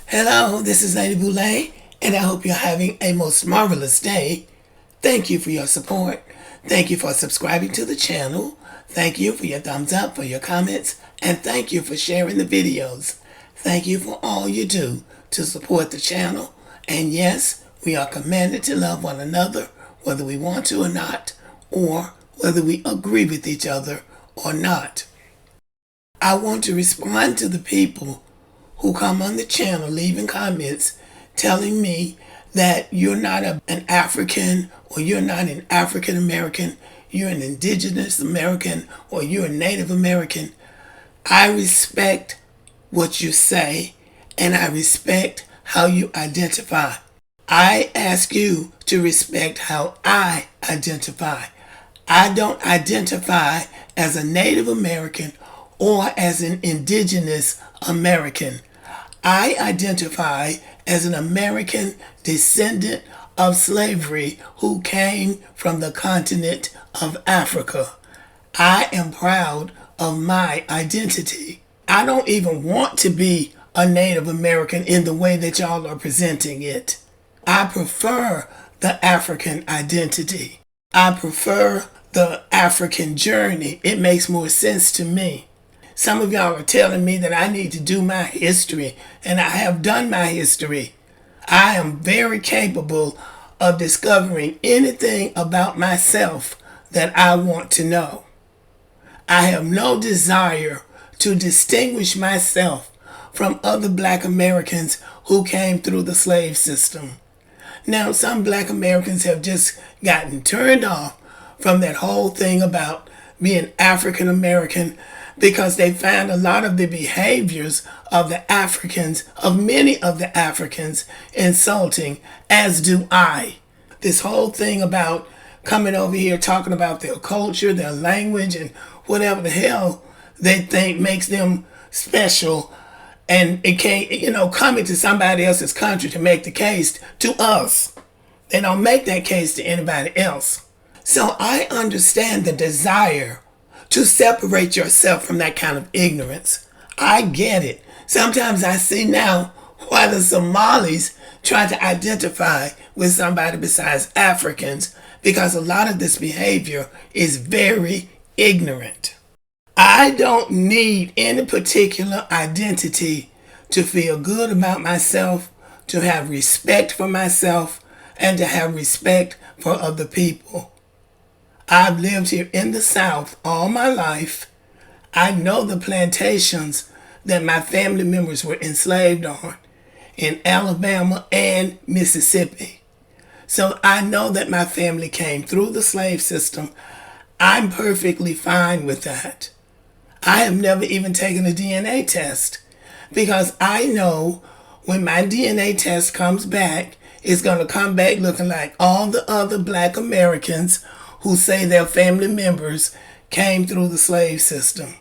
Hello, this is Lady Boule, and I hope you're having a most marvelous day. Thank you for your support. Thank you for subscribing to the channel. Thank you for your thumbs up, for your comments, and thank you for sharing the videos. Thank you for all you do to support the channel. And yes, we are commanded to love one another, whether we want to or not, or whether we agree with each other or not. I want to respond to the people who come on the channel leaving comments telling me that you're not an African, or you're not an African American, you're an Indigenous American, or you're a Native American. I respect what you say, and I respect how you identify. I ask you to respect how I identify. I don't identify as a Native American or as an Indigenous American. I identify as an American descendant of slavery who came from the continent of Africa. I am proud of my identity. I don't even want to be a Native American in the way that y'all are presenting it. I prefer the African identity. I prefer the African journey. It makes more sense to me. Some of y'all are telling me that I need to do my history, and I have done my history. I am very capable of discovering anything about myself that I want to know. I have no desire to distinguish myself from other Black Americans who came through the slave system. Now, some Black Americans have just gotten turned off from that whole thing about being African American because they find a lot of the behaviors of the Africans, of many of the Africans, insulting, as do I. This whole thing about coming over here talking about their culture, their language, and whatever the hell they think makes them special, and it can't, coming to somebody else's country to make the case to us. They don't make that case to anybody else. So I understand the desire to separate yourself from that kind of ignorance. I get it. Sometimes I see now why the Somalis try to identify with somebody besides Africans, because a lot of this behavior is very ignorant. I don't need any particular identity to feel good about myself, to have respect for myself, and to have respect for other people. I've lived here in the South all my life. I know the plantations that my family members were enslaved on in Alabama and Mississippi. So I know that my family came through the slave system. I'm perfectly fine with that. I have never even taken a DNA test because I know when my DNA test comes back, it's going to come back looking like all the other Black Americans who say their family members came through the slave system.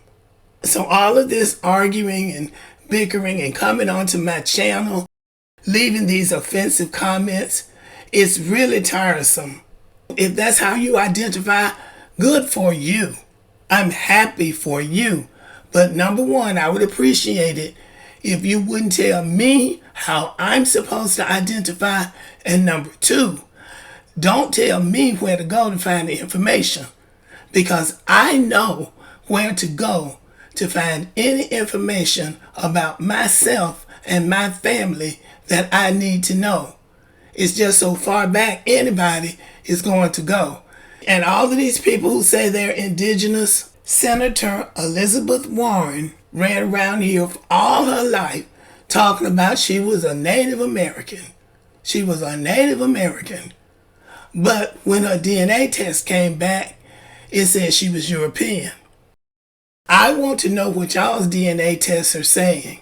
So all of this arguing and bickering and coming onto my channel, leaving these offensive comments, it's really tiresome. If that's how you identify, good for you. I'm happy for you. But number one, I would appreciate it if you wouldn't tell me how I'm supposed to identify. And number two, don't tell me where to go to find the information, because I know where to go to find any information about myself and my family that I need to know. It's just so far back anybody is going to go. And all of these people who say they're indigenous, Senator Elizabeth Warren ran around here for all her life talking about she was a Native American. She was a Native American. But when her DNA test came back, it said she was European. I want to know what y'all's DNA tests are saying,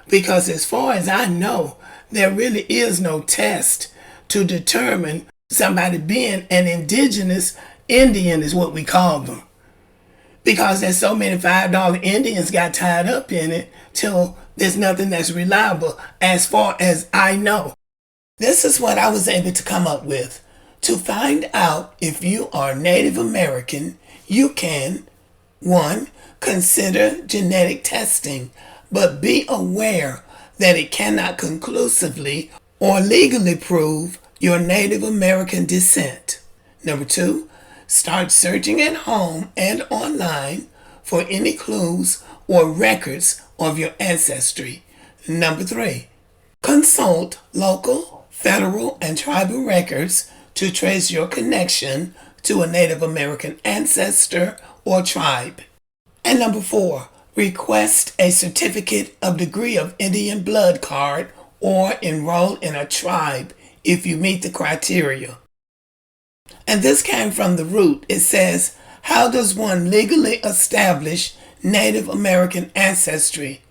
because as far as I know, there really is no test to determine somebody being an indigenous Indian is what we call them. Because there's so many $5 Indians got tied up in it till there's nothing that's reliable as far as I know. This is what I was able to come up with. To find out if you are Native American, you can, 1, consider genetic testing, but be aware that it cannot conclusively or legally prove your Native American descent. Number 2, start searching at home and online for any clues or records of your ancestry. Number 3, consult local, federal, and tribal records to trace your connection to a Native American ancestor or tribe. And number 4, request a certificate of degree of Indian blood card or enroll in a tribe if you meet the criteria. And this came from the root. It says, how does one legally establish Native American ancestry?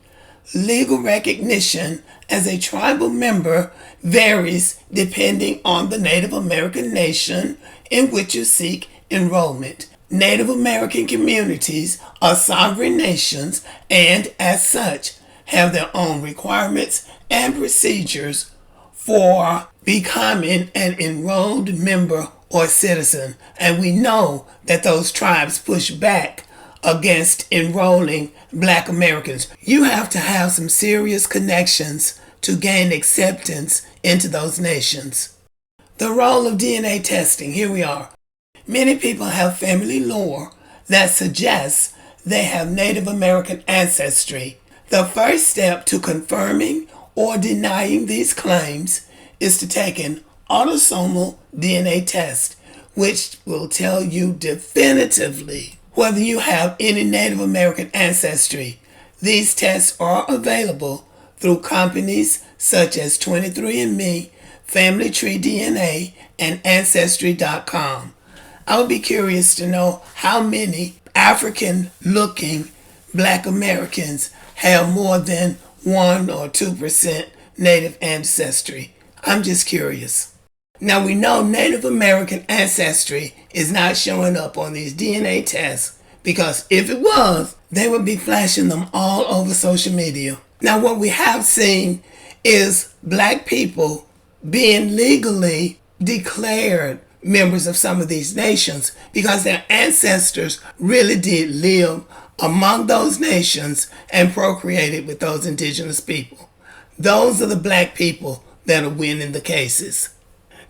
Legal recognition as a tribal member varies depending on the Native American nation in which you seek enrollment. Native American communities are sovereign nations and, as such, have their own requirements and procedures for becoming an enrolled member or citizen. And we know that those tribes push back against enrolling Black Americans. You have to have some serious connections to gain acceptance into those nations. The role of DNA testing, here we are. Many people have family lore that suggests they have Native American ancestry. The first step to confirming or denying these claims is to take an autosomal DNA test, which will tell you definitively whether you have any Native American ancestry. These tests are available through companies such as 23andMe, Family Tree DNA, and Ancestry.com. I would be curious to know how many African-looking Black Americans have more than 1 or 2% Native ancestry. I'm just curious. Now we know Native American ancestry is not showing up on these DNA tests because if it was, they would be flashing them all over social media. Now what we have seen is Black people being legally declared members of some of these nations because their ancestors really did live among those nations and procreated with those indigenous people. Those are the Black people that are winning the cases.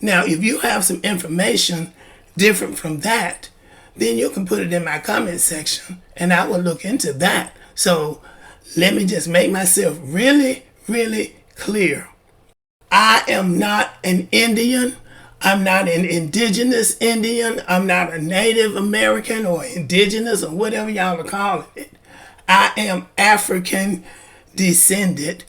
Now, if you have some information different from that, then you can put it in my comment section and I will look into that. So let me just make myself really, really clear. I am not an Indian. I'm not an indigenous Indian. I'm not a Native American or indigenous or whatever y'all are calling it. I am African descended,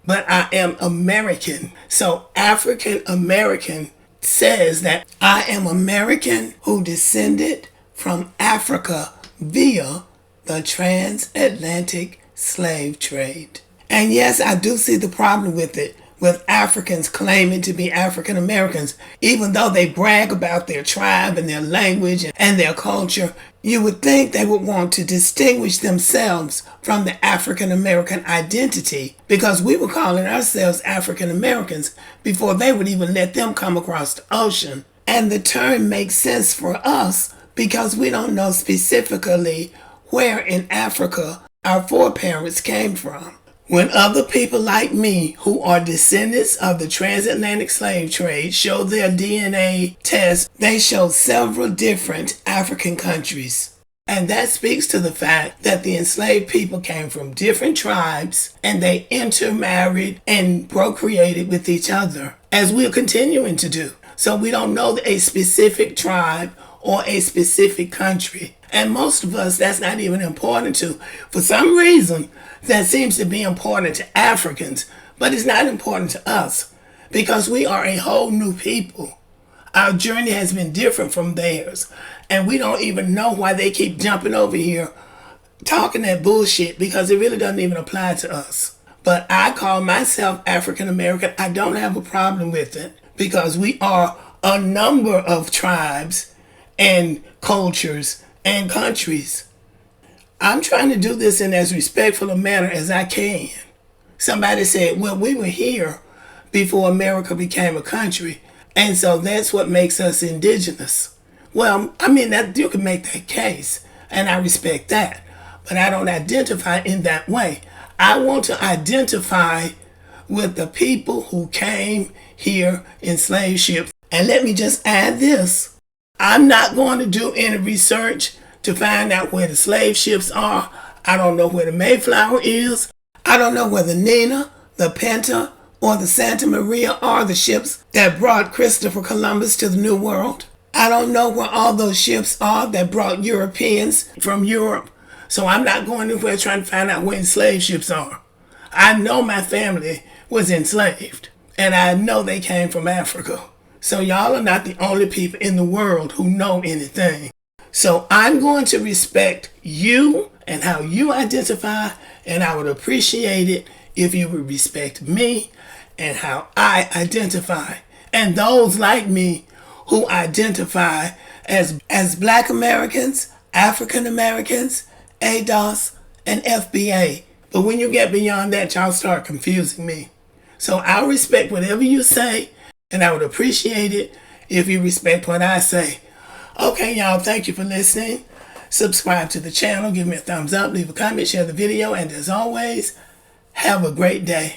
but I am American. So African American says that I am American who descended from Africa via the transatlantic slave trade. And yes, I do see the problem with it, with Africans claiming to be African Americans, even though they brag about their tribe and their language and their culture. You would think they would want to distinguish themselves from the African American identity because we were calling ourselves African Americans before they would even let them come across the ocean. And the term makes sense for us because we don't know specifically where in Africa our foreparents came from. When other people like me, who are descendants of the transatlantic slave trade, show their DNA tests, they show several different African countries. And that speaks to the fact that the enslaved people came from different tribes and they intermarried and procreated with each other, as we're continuing to do. So we don't know a specific tribe or a specific country. And most of us, that's not even important to. For some reason, that seems to be important to Africans, but it's not important to us because we are a whole new people. Our journey has been different from theirs, and we don't even know why they keep jumping over here talking that bullshit because it really doesn't even apply to us. But I call myself African American. I don't have a problem with it because we are a number of tribes and cultures and countries. I'm trying to do this in as respectful a manner as I can. Somebody said, well, we were here before America became a country, and so that's what makes us indigenous. Well, I mean, that you can make that case, and I respect that, but I don't identify in that way. I want to identify with the people who came here in slave ships. And let me just add this. I'm not going to do any research to find out where the slave ships are. I don't know where the Mayflower is. I don't know where the Nina, the Pinta, or the Santa Maria are, the ships that brought Christopher Columbus to the New World. I don't know where all those ships are that brought Europeans from Europe. So I'm not going anywhere trying to find out where enslaved ships are. I know my family was enslaved, and I know they came from Africa. So y'all are not the only people in the world who know anything. So I'm going to respect you and how you identify, and I would appreciate it if you would respect me and how I identify. And those like me who identify as Black Americans, African Americans, ADOS, and FBA. But when you get beyond that, y'all start confusing me. So I'll respect whatever you say, and I would appreciate it if you respect what I say. Okay, y'all, thank you for listening. Subscribe to the channel, give me a thumbs up, leave a comment, share the video, and as always, have a great day.